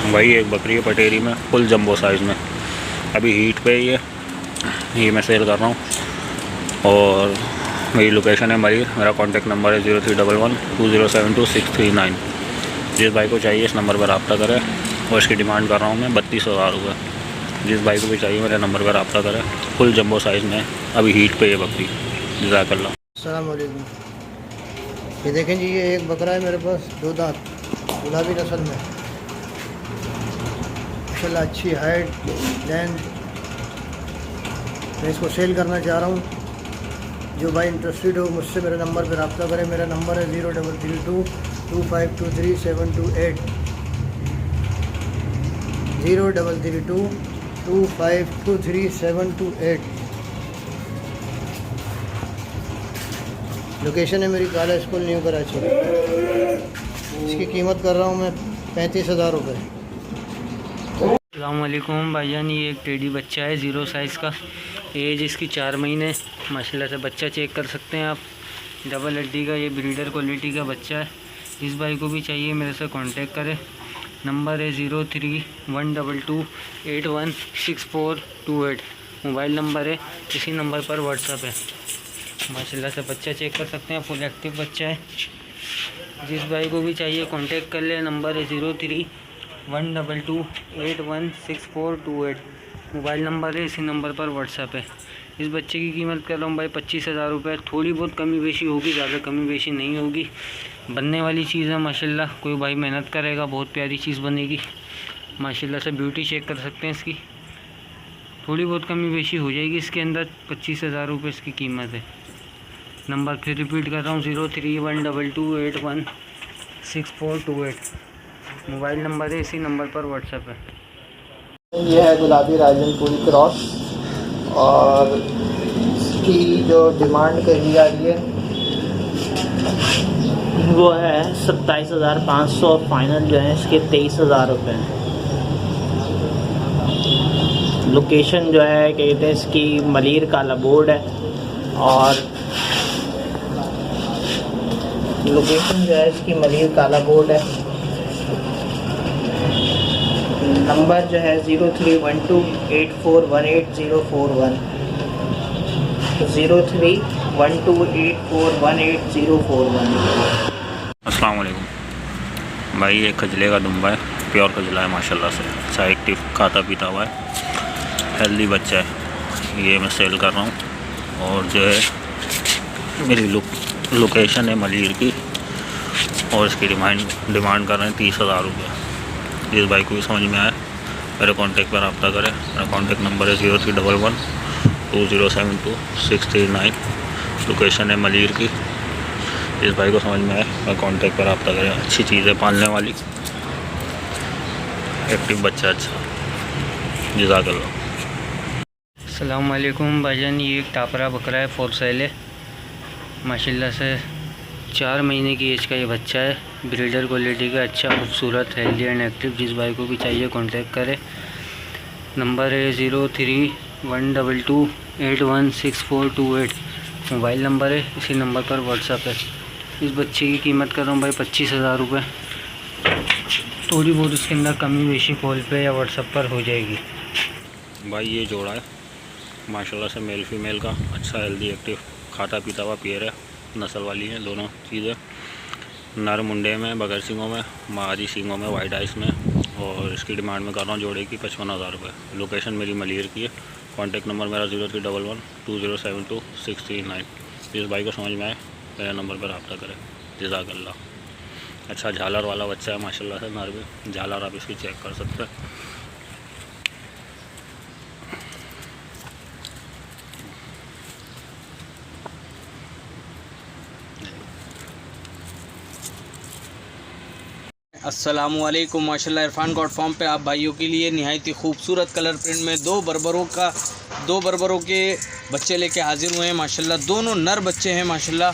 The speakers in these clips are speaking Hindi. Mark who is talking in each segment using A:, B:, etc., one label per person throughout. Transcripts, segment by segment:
A: वही एक बकरी है पटेरी में, फुल जंबो साइज़ में, अभी हीट पे ही है, ये मैं सेल कर रहा हूँ। और मेरी लोकेशन है मरीर, मेरा कॉन्टैक्ट नंबर है 03112072 639। जिस भाई को चाहिए इस नंबर पर रब्ता करें। और इसकी डिमांड कर रहा हूँ मैं 32,000 रुपये। जिस भाई को भी चाहिए मेरे नंबर पर रब्ता करें। फुल जंबो साइज़ में, अभी हीट पे ये बकरी। जज़ाकल्लाह।
B: अस्सलाम वालेकुम। ये देखें जी, ये एक बकरा है मेरे पास, 2 दांत, गुलाबी नस्ल में, माशाल्लाह अच्छी हाइट लेंथ। मैं इसको सेल करना चाह रहा हूँ। जो भाई इंटरेस्टेड हो मुझसे मेरे नंबर पर रब्ता करें। मेरा नंबर है 033225232728, 033225232728। लोकेशन है मेरी काला स्कूल, न्यू कराची। इसकी कीमत कर रहा हूँ मैं 35,000 रुपये।
C: अस्सलाम वालेकुम भाईजान, ये एक टेडी बच्चा है 0 साइज़ का। एज इसकी 4 महीने। माशाल्लाह से बच्चा चेक कर सकते हैं आप, डबल हड्डी का, ये ब्रीडर क्वालिटी का बच्चा है। जिस भाई को भी चाहिए मेरे से कांटेक्ट करें। नंबर है 0312816428। मोबाइल नंबर है, इसी नंबर पर व्हाट्सअप है। माशाल्लाह से बच्चा चेक कर सकते हैं, फुल एक्टिव बच्चा है। जिस भाई को भी चाहिए कांटेक्ट कर ले। नंबर है 0312281648। मोबाइल नंबर है, इसी नंबर पर व्हाट्सअप है। इस बच्चे की कीमत कर रहा हूँ भाई 25,000 रुपये। थोड़ी बहुत कमी बेशी होगी, ज़्यादा कमी बेशी नहीं होगी। बनने वाली चीज़ है माशाल्लाह, कोई भाई मेहनत करेगा बहुत प्यारी चीज़ बनेगी। माशाल्लाह से ब्यूटी चेक कर सकते हैं इसकी, थोड़ी बहुत कमी बेशी हो जाएगी इसके अंदर। 25,000 रुपये इसकी कीमत है। नंबर फिर रिपीट कर रहा हूँ 0312281648। मोबाइल नंबर है, इसी नंबर पर व्हाट्सएप है।
B: ये है गुलाबी राजनपुरी क्रॉस, और इसकी जो डिमांड कही जा रही है
D: वो है 27,500 और फाइनल जो है इसके 23,000 रुपये हैं। लोकेशन जो है कहते हैं इसकी मलीर काला बोर्ड है, और लोकेशन जो है इसकी मलीर काला बोर्ड है। नंबर जो है 031284184041, 031284184041।
A: अस्सलाम वालेकुम भाई, ये खजले का दुम्बा है, प्योर खजला है माशाल्लाह से, अच्छा एक्टिव, खाता पीता हुआ है, हेल्दी बच्चा है। ये मैं सेल कर रहा हूँ। और जो है मेरी लोकेशन है मलीर की, और इसकी डिमांड कर रहे हैं 30,000 रुपये। जिस भाई को भी समझ में आए मेरे कांटेक्ट पर रब्ता करें। मेरा कांटेक्ट नंबर है 03112072 639। लोकेशन है मलीर की। जिस भाई को समझ में आए मैं कांटेक्ट पर रब्ता करें। अच्छी चीज़ है, पालने वाली, एक्टिव बच्चा अच्छा। जज़ाकल्लाह।
C: अस्सलाम वालेकुम भाईजान, ये एक टापरा बकरा है, फॉर सेल है। माशाल्लाह से 4 महीने की एज का ये बच्चा है, ब्रीडर क्वालिटी का, अच्छा खूबसूरत, हेल्दी एंड एक्टिव। जिस भाई को भी चाहिए कांटेक्ट करें। नंबर है 0312281648। मोबाइल नंबर है, इसी नंबर पर व्हाट्सअप है। इस बच्चे की कीमत कर रहा हूँ भाई 25,000 रुपये। थोड़ी बहुत इसके अंदर कमी बेशी कॉल पे या व्हाट्सअप पर हो जाएगी।
A: भाई ये जोड़ा है माशाल्लाह से, मेल फीमेल का, अच्छा हेल्दी एक्टिव, खाता पीता हुआ पेयर है, नस्ल वाली है दोनों चीज़ें। नर मुंडे में, बगैर सींगों में, मादी सींगों में, वाइट आइस में। और इसकी डिमांड में कर रहा हूँ जोड़े की 55,000 रुपये। लोकेशन मेरी मलीर की है। कॉन्टैक्ट नंबर मेरा 03112072 639। जिस भाई को समझ में आए मेरे नंबर पर रब्ता करें। जज़ाकल्लाह। अच्छा झालर वाला बच्चा है माशाल्लाह से, नर में झालर आप इसकी चेक कर सकते हैं।
E: अस्सलामुअलैकुम। माशाल्लाह इरफान गॉड फार्म पे आप भाइयों के लिए निहायत ही खूबसूरत कलर प्रिंट में दो बरबरों के बच्चे लेके हाजिर हुए हैं। माशाल्लाह दोनों नर बच्चे हैं माशाल्लाह।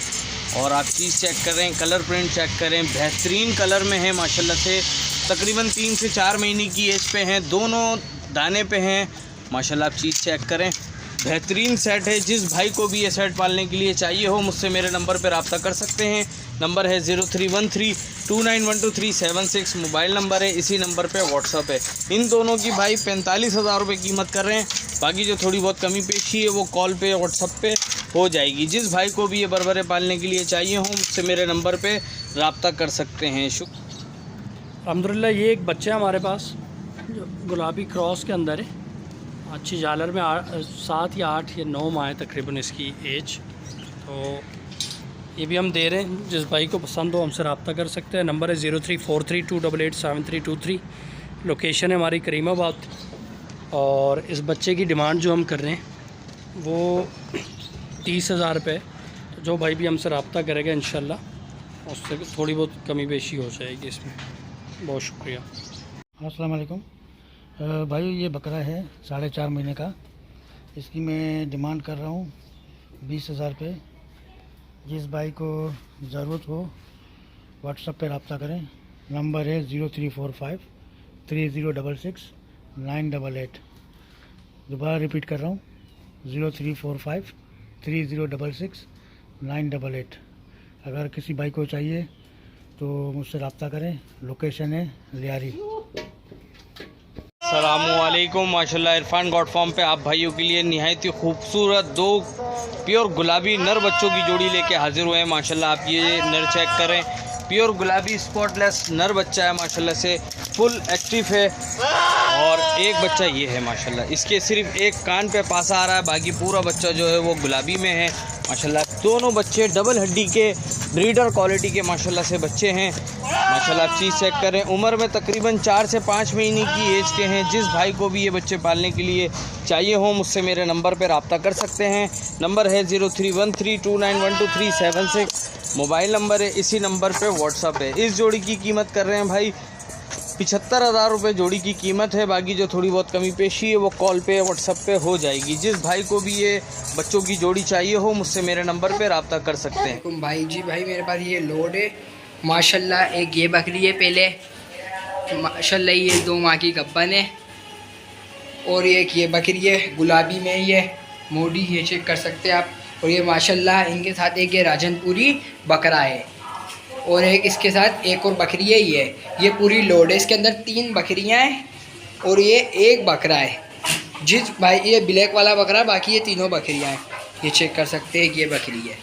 E: और आप चीज़ चेक करें, कलर प्रिंट चेक करें, बेहतरीन कलर में है माशाल्लाह से। तकरीबन 3 से 4 महीने की एज पे हैं, दोनों दाने पे हैं माशाल्लाह। आप चीज़ चेक करें, बेहतरीन सेट है। जिस भाई को भी ये सेट पालने के लिए चाहिए हो मुझसे मेरे नंबर पर रब्ता कर सकते हैं। नंबर है 0313 29123760 मोबाइल नंबर है, इसी नंबर पे व्हाट्सअप है। इन दोनों की भाई 45,000 रुपये कीमत कर रहे हैं। बाकी जो थोड़ी बहुत कमी पेशी है वो कॉल पे व्हाट्सअप पे हो जाएगी। जिस भाई को भी ये बरबरे पालने के लिए चाहिए हो मुझसे मेरे नंबर पे रब्ता कर सकते हैं।
F: अल्हम्दुलिल्लाह ये एक बच्चा है हमारे पास जो गुलाबी क्रॉस के अंदर है। अच्छी झालर में 7 या 8 या 9 माह है तकरीबन इसकी एज। तो ये भी हम दे रहे हैं, जिस भाई को पसंद हो हमसे रब्ता कर सकते हैं। नंबर है 0343288733। लोकेशन है हमारी करीमाबाद। और इस बच्चे की डिमांड जो हम कर रहे हैं वो 30,000 रुपये। तो जो भाई भी हमसे रब्ता करेगा इंशाल्लाह उससे थोड़ी बहुत कमी बेशी हो जाएगी इसमें। बहुत शुक्रिया।
G: अस्सलाम वालेकुम भाई, ये बकरा है 4.5 महीने का। इसकी मैं डिमांड कर रहा हूँ 20,000 रुपये। जिस भाई को ज़रूरत हो व्हाट्सएप पे रब्ता करें। नंबर है 03453066 दोबारा रिपीट कर रहा हूँ 03453066 अगर किसी भाई को चाहिए तो मुझसे रब्ता करें। लोकेशन है लियारी।
E: अस्सलामुअलैकुम। माशाल्लाह इरफान गॉड फार्म पे आप भाइयों के लिए निहायत ही खूबसूरत 2 प्योर गुलाबी नर बच्चों की जोड़ी लेके हाजिर हुए हैं। माशाल्लाह आप ये नर चेक करें, प्योर गुलाबी स्पॉटलेस नर बच्चा है माशाल्लाह से, फुल एक्टिव है। और एक बच्चा ये है माशाल्लाह, इसके सिर्फ एक कान पे पासा आ रहा है, बाकी पूरा बच्चा जो है वो गुलाबी में है माशाल्लाह। दोनों बच्चे डबल हड्डी के ब्रीडर क्वालिटी के माशाल्लाह से बच्चे हैं। माशाल्लाह आप चीज़ चेक करें, उम्र में तकरीबन 4 से 5 महीने की एज के हैं। जिस भाई को भी ये बच्चे पालने के लिए चाहिए हो मुझसे मेरे नंबर पर रब्ता कर सकते हैं। नंबर है 0313291237 मोबाइल नंबर है, इसी नंबर पे व्हाट्सअप है। इस जोड़ी की कीमत कर रहे हैं भाई 75,000 रुपये जोड़ी की कीमत है। बाकी जो थोड़ी बहुत कमी पेशी है वो कॉल पे व्हाट्सअप पे हो जाएगी। जिस भाई को भी ये बच्चों की जोड़ी चाहिए हो मुझसे मेरे नंबर पे रब्ता कर सकते हैं।
B: भाई जी भाई मेरे पास ये लोड है माशाल्लाह। एक ये बकरी है पहले माशाल्लाह, ये 2 माह की गब्बन है। और एक ये बकरी है गुलाबी में, ये मोडी, ये चेक कर सकते हैं आप। और ये माशाल्लाह इनके साथ एक ये राजनपुरी बकरा है और एक इसके साथ एक और बकरी है। ये पूरी लोड है। इसके अंदर 3 बकरियां हैं और ये एक बकरा है। जिस भाई ये ब्लैक वाला बकरा, बाकी ये तीनों बकरियां हैं। ये चेक कर सकते हैं, ये बकरी है,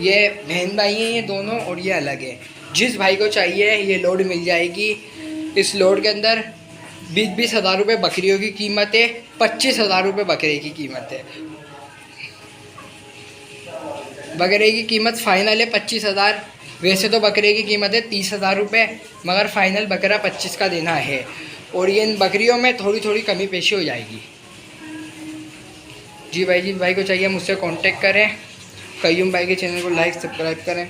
B: ये बहन भाई हैं ये दोनों, और ये अलग है। जिस भाई को चाहिए ये लोड मिल जाएगी। इस लोड के अंदर 20-20 हज़ार रुपये बकरियों की कीमत है, 25,000 रुपये बकरे की कीमत है। बकरे की कीमत फ़ाइनल है 25,000। वैसे तो बकरे की कीमत है 30,000 रुपये, मगर फ़ाइनल बकरा 25 का देना है। और ये इन बकरियों में थोड़ी थोड़ी कमी पेशी हो जाएगी। जी भाई, जिस भाई को चाहिए मुझसे कांटेक्ट करें। कयूम भाई के चैनल को लाइक सब्सक्राइब करें।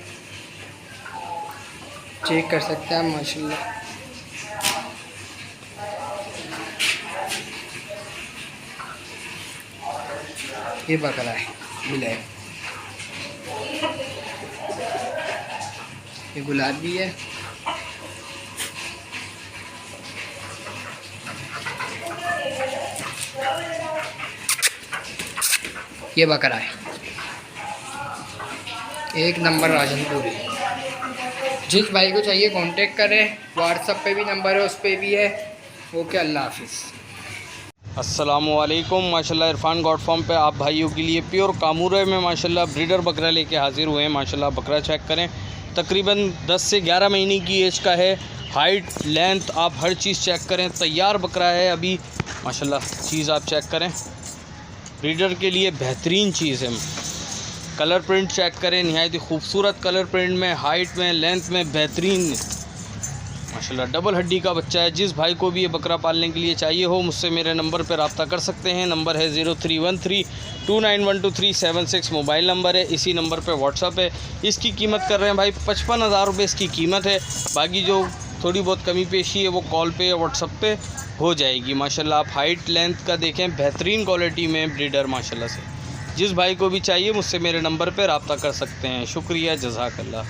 B: चेक कर सकते हैं माशाल्लाह। ये बकरा है ब्लैक, ये गुलाबी है। ये बकरा है एक नंबर राजनपुरी। जिस भाई को चाहिए कांटेक्ट करें। व्हाट्सएप पे भी नंबर है, उस पर भी है। ओके, अल्लाह हाफिज़।
E: अस्सलामुअलैकुम। माशाल्लाह इरफान गॉड फार्म पे आप भाइयों के लिए प्योर कामूरे में माशाल्लाह ब्रीडर बकरा लेके हाजिर हुए हैं। माशाल्लाह बकरा चेक करें, तकरीबन 10 से 11 महीने की एज का है। हाइट, लेंथ, आप हर चीज़ चेक करें, तैयार बकरा है अभी माशाल्लाह। चीज़ आप चेक करें, ब्रीडर के लिए बेहतरीन चीज़ है। कलर प्रिंट चेक करें, निहायत ही खूबसूरत कलर प्रिंट में, हाइट में, लेंथ में बेहतरीन माशाल्लाह। डबल हड्डी का बच्चा है। जिस भाई को भी ये बकरा पालने के लिए चाहिए हो मुझसे मेरे नंबर पर रब्ता कर सकते हैं। नंबर है 0313291237 मोबाइल नंबर है, इसी नंबर पर व्हाट्सअप है। इसकी कीमत कर रहे हैं भाई 55,000 रुपये इसकी कीमत है। बाकी जो थोड़ी बहुत कमी पेशी है वो कॉल पे या व्हाट्सअप पे हो जाएगी माशाल्लाह। आप हाइट लेंथ का देखें, बेहतरीन क्वालिटी में ब्रीडर माशाल्लाह से। जिस भाई को भी चाहिए मुझसे मेरे नंबर पर रब्ता कर सकते हैं। शुक्रिया, जज़ाकल्लाह।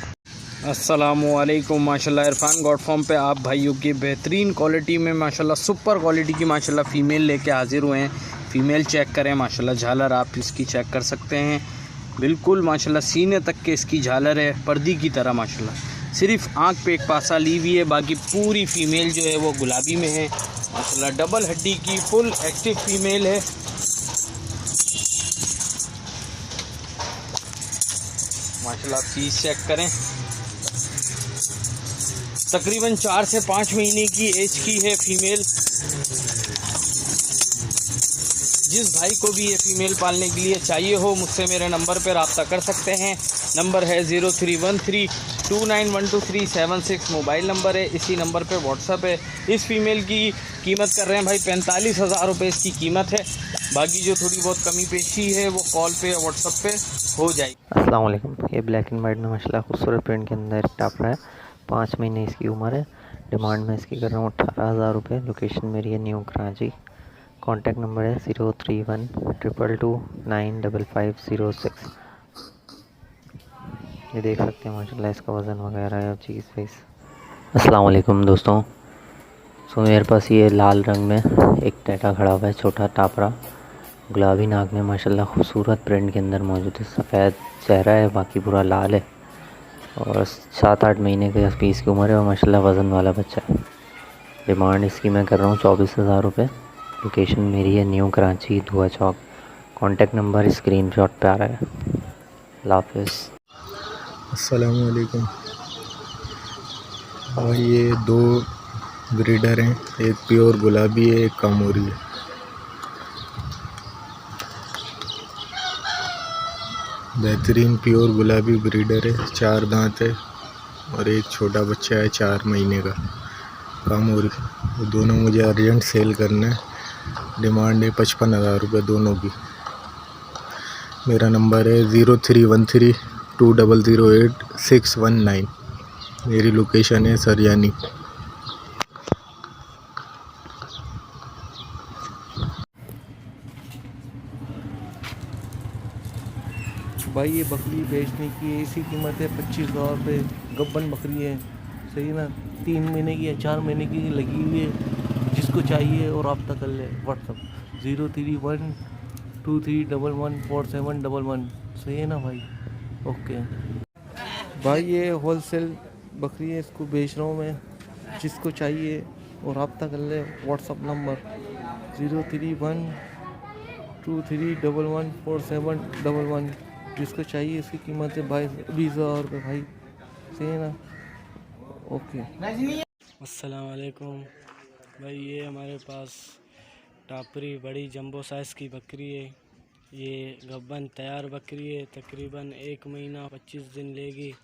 E: अस्सलामुअलैकुम। माशाल्लाह इरफान गॉड फार्म पे आप भाइयों की बेहतरीन क्वालिटी में माशाल्लाह सुपर क्वालिटी की माशाल्लाह फ़ीमेल लेके हाजिर हुए हैं। फ़ीमेल चेक करें माशाल्लाह, झालर आप इसकी चेक कर सकते हैं, बिल्कुल माशाल्लाह सीने तक के इसकी झालर है, पर्दी की तरह माशाल्लाह। सिर्फ आँख पे एक पासा ली हुई है, बाकी पूरी फीमेल जो है वो गुलाबी में है माशाल्लाह। डबल हड्डी की फुल एक्टिव फीमेल है। माशाल्लाह आप चीज़ चेक करें। तकरीबन 4 से 5 महीने की एज की है फीमेल। जिस भाई को भी ये फ़ीमेल पालने के लिए चाहिए हो मुझसे मेरे नंबर पर रब्ता कर सकते हैं। नंबर है 0313291237 मोबाइल नंबर है। इसी नंबर पे व्हाट्सअप है। इस फीमेल की कीमत कर रहे हैं भाई 45,000 रुपये इसकी कीमत है। बाकी जो थोड़ी बहुत कमी पेशी है वो कॉल पे या व्हाट्सअप पे हो जाएगी।
H: अस्सलाम वालेकुम। ये ब्लैक एंड वाइट में माशाल्लाह खूबसूरत प्रिंट के अंदर टापरा है। 5 महीने इसकी उम्र है। डिमांड में इसकी कर रहा हूँ 18,000 रुपये। लोकेशन मेरी है न्यू कराची। कॉन्टैक्ट नंबर है 031222955506। ये देख सकते हैं माशाल्लाह इसका वज़न वगैरह है चीज़ फेस। अस्सलाम वालेकुम दोस्तों। सो मेरे पास ये लाल रंग में एक टैटा खड़ा हुआ है, छोटा टापरा, गुलाबी नाक में माशाल्लाह खूबसूरत प्रिंट के अंदर मौजूद है। सफ़ेद चेहरा है, बाकी पूरा लाल है और 7-8 महीने के आसपास की उम्र है और माशाल्लाह वज़न वाला बच्चा है। डिमांड इसकी मैं कर रहा हूँ 24,000 रुपये। लोकेशन मेरी है न्यू कराची धुआ चौक। कॉन्टैक्ट नंबर स्क्रीन शॉट पे आ रहा है। अल्लाह हाफ़िज़।
I: अस्सलामु अलैकुम। और ये 2 ब्रीडर हैं, एक प्योर गुलाबी है, एक कामोरी है। बेहतरीन प्योर गुलाबी ब्रीडर है, 4 दांत है और एक छोटा बच्चा है 4 महीने का कामोरी। वो दोनों मुझे अर्जेंट सेल करना है। डिमांड है 55,000 रुपये दोनों की। मेरा नंबर है 03132008 मेरी लोकेशन है सरयानी।
J: भाई ये बकरी बेचने की इसी कीमत है 25,000 रुपये। गब्बन बकरी है, सही ना। 3 महीने की या 4 महीने की लगी हुई है। जिसको चाहिए और रब्ता कर ले व्हाट्सअप 0312311711, सही है ना भाई। ओके भाई ये होलसेल बकरी है, इसको बेच रहा हूँ मैं। जिसको चाहिए और रब्ता कर ले व्हाट्सअप नंबर 0312311711। जिसको चाहिए इसकी कीमत है 20,000 रुपये भाई, सही है ना। ओके
F: अस्सलाम वालेकुम भाई। ये हमारे पास टापरी बड़ी जंबो साइज़ की बकरी है। ये गब्बन तैयार बकरी है, तकरीबन 1 महीना 25 दिन लेगी।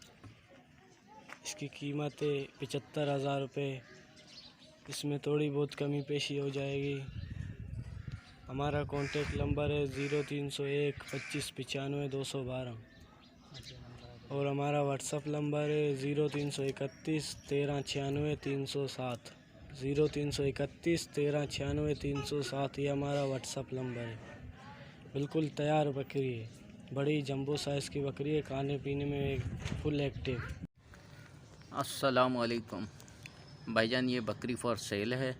F: इसकी कीमत है 75,000 रुपये। इसमें थोड़ी बहुत कमी पेशी हो जाएगी। हमारा कॉन्टेक्ट नंबर है 0301 25 95 212 और हमारा व्हाट्सअप नंबर है 0331 13 96 307। 0331 13 96 307 ये हमारा व्हाट्सअप नंबर है। बिल्कुल तैयार बकरी है, बड़ी जंबो साइज़ की बकरी है, खाने पीने में फुल एक्टिव।
H: अस्सलामु अलैकुम भाईजान। ये बकरी फॉर सेल है,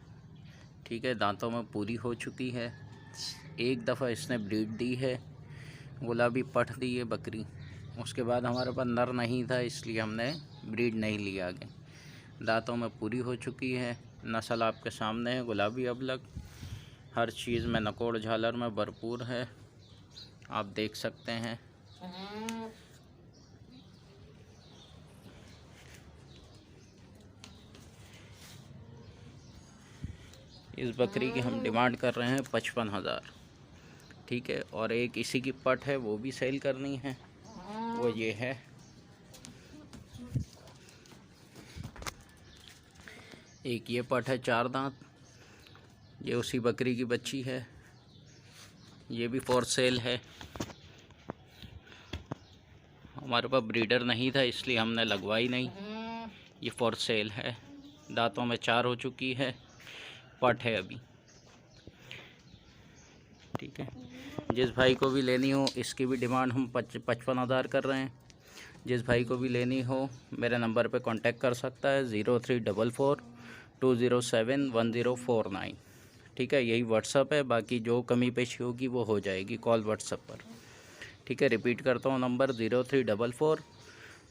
H: ठीक है। दांतों में पूरी हो चुकी है। एक दफ़ा इसने ब्रीड दी है, गुलाबी पठ दी है बकरी। उसके बाद हमारे पास नर नहीं था, इसलिए हमने ब्रीड नहीं लिया आगे। दांतों में पूरी हो चुकी है। नस्ल आपके सामने है, गुलाबी अबलग, हर चीज़ में नकोड़ झालर में भरपूर है, आप देख सकते हैं। इस बकरी की हम डिमांड कर रहे हैं 55,000, ठीक है। और एक इसी की पट है, वो भी सेल करनी है, वो ये है। एक ये पट है 4 दांत, ये उसी बकरी की बच्ची है। ये भी फॉर सेल है। हमारे पास ब्रीडर नहीं था इसलिए हमने लगवाई नहीं। ये फॉर सेल है। दांतों में 4 हो चुकी है, पट है अभी, ठीक है। जिस भाई को भी लेनी हो इसकी भी डिमांड हम 55,000 कर रहे हैं। जिस भाई को भी लेनी हो मेरे नंबर पे कांटेक्ट कर सकता है 034420711049, ठीक है। यही व्हाट्सअप है। बाकी जो कमी पेशी होगी वो हो जाएगी कॉल व्हाट्सअप पर, ठीक है। रिपीट करता हूँ नंबर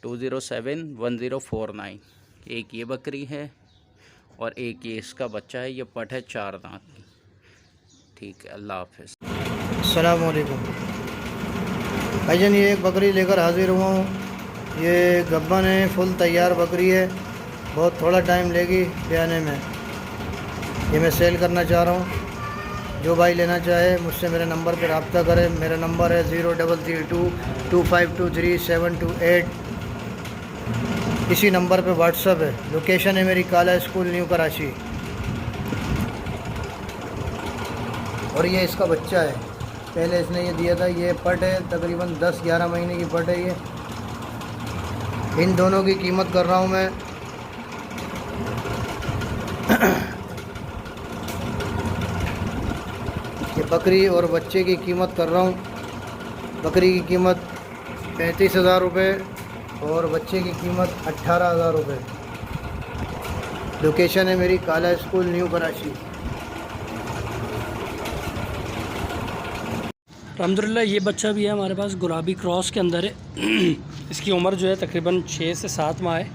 K: 20711049। एक ये बकरी है और एक ये इसका बच्चा है। ये पट है 4 दांत की। ठीक है, अल्लाह हाफिज़।
G: अस्सलाम वालेकुम भाईजान, ये एक बकरी लेकर हाजिर हुआ हूँ। ये गब्बन है, फुल तैयार बकरी है, बहुत थोड़ा टाइम लेगी ब्याने में। ये मैं सेल करना चाह रहा हूँ। जो भाई लेना चाहे मुझसे मेरे नंबर पर रब्ता करें। मेरा नंबर है 03322523 इसी नंबर पे व्हाट्सअप है। लोकेशन है मेरी काला स्कूल, न्यू कराची। और ये इसका बच्चा है, पहले इसने ये दिया था। ये पट है, तकरीबन 10-11 महीने की पट है ये। इन दोनों की कीमत कर रहा हूँ मैं ये बकरी और बच्चे की कीमत कर रहा हूँ। बकरी की कीमत 35,000 रुपये और बच्चे की कीमत 18,000 रुपये। लोकेशन है मेरी काला स्कूल, न्यू कराची।
F: अल्हम्दुलिल्लाह ये बच्चा भी है हमारे पास, गुलाबी क्रॉस के अंदर है। इसकी उम्र जो है तकरीबन 6 से 7 माह है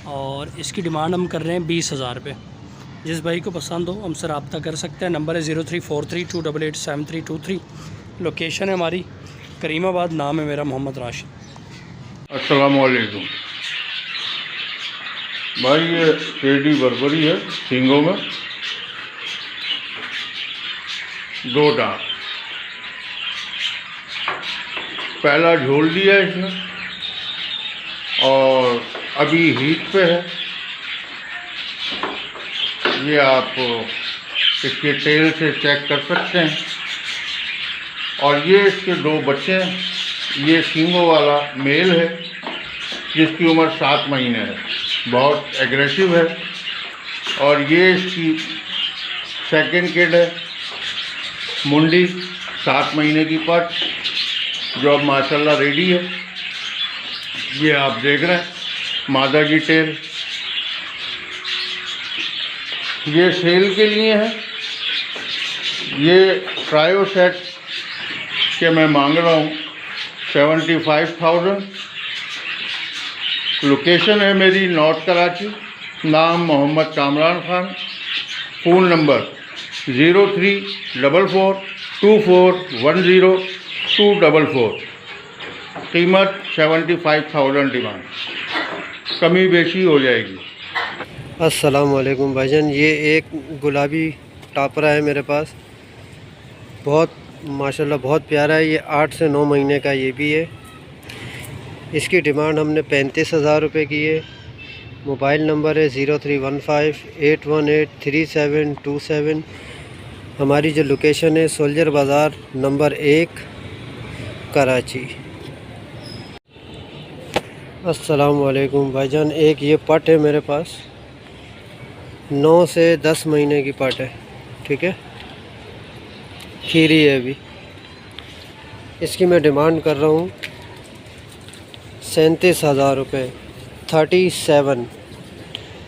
F: और इसकी डिमांड हम कर रहे हैं 20,000 रुपये। जिस भाई को पसंद हो हमसे रब्ता कर सकते हैं। नंबर है 0343288723। लोकेशन है हमारी करीमाबाद, नाम है मेरा मोहम्मद राशिद।
L: अस्सलामु अलैकुम भाई, ये टेडी बर्बरी है, सींगों में 2 दांत। पहला झोल दिया है इसने और अभी हीट पे है। ये आप इसके टेल से चेक कर सकते हैं। और ये इसके 2 बच्चे हैं। ये सींगों वाला मेल है जिसकी उम्र 7 महीने है, बहुत एग्रेसिव है। और ये इसकी सेकंड किड है, मुंडी 7 महीने की पट, जो अब माशाल्लाह रेडी है। ये आप देख रहे हैं मादा की टेल। ये सेल के लिए है। ये ट्रायो सेट के मैं मांग रहा हूँ 75,000। लोकेशन है मेरी नॉर्थ कराची। नाम मोहम्मद कामरान खान। Phone number 0344241024। कीमत 75,000 डिमांड, कमी बेशी हो जाएगी।
G: अस्सलाम वालेकुम भाईजान, ये एक गुलाबी टापरा है मेरे पास, बहुत माशाल्लाह बहुत प्यारा है। ये 8 से 9 महीने का ये भी है। इसकी डिमांड हमने 35,000 रुपये की है। मोबाइल नंबर है 031581832727। हमारी जो लोकेशन है सोल्जर बाज़ार नंबर 1 कराची। अस्सलाम वालेकुम भाईजान, एक ये पट है मेरे पास, 9 से 10 महीने की पट है। ठीक है, खीरी है अभी। इसकी मैं डिमांड कर रहा हूँ 37,000 रुपये, 37।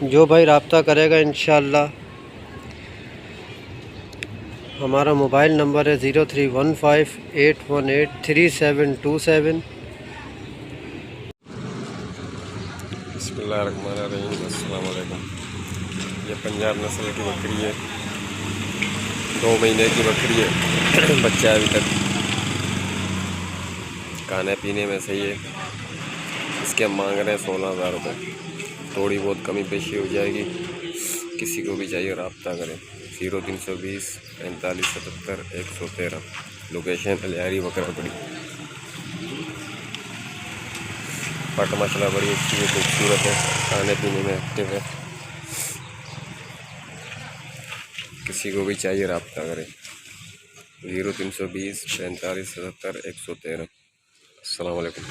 G: जो भाई रब्ता करेगा इंशाअल्लाह। हमारा मोबाइल नंबर है 031581832727।
M: बिस्मिल्लाहिर्रहमानिर्रहीम। अस्सलाम वालेकुम। ये पंजाब नस्ल की बकरी है, 2 महीने की बकरी है। बच्चा अभी तक खाने पीने में सही है। इसके हम मांग रहे हैं 16,000 रुपये। थोड़ी बहुत कमी पेशी हो जाएगी। किसी को भी चाहिए रब्ता करें 0320 4577 113। लोकेशन अलियारी बकरपड़ी। पट मसला बड़ी अच्छी है, खूबसूरत है, खाने पीने में एक्टिव है। किसी को भी चाहिए रब्ता करें 0320 4577 113। अस्सलाम वालेकुम।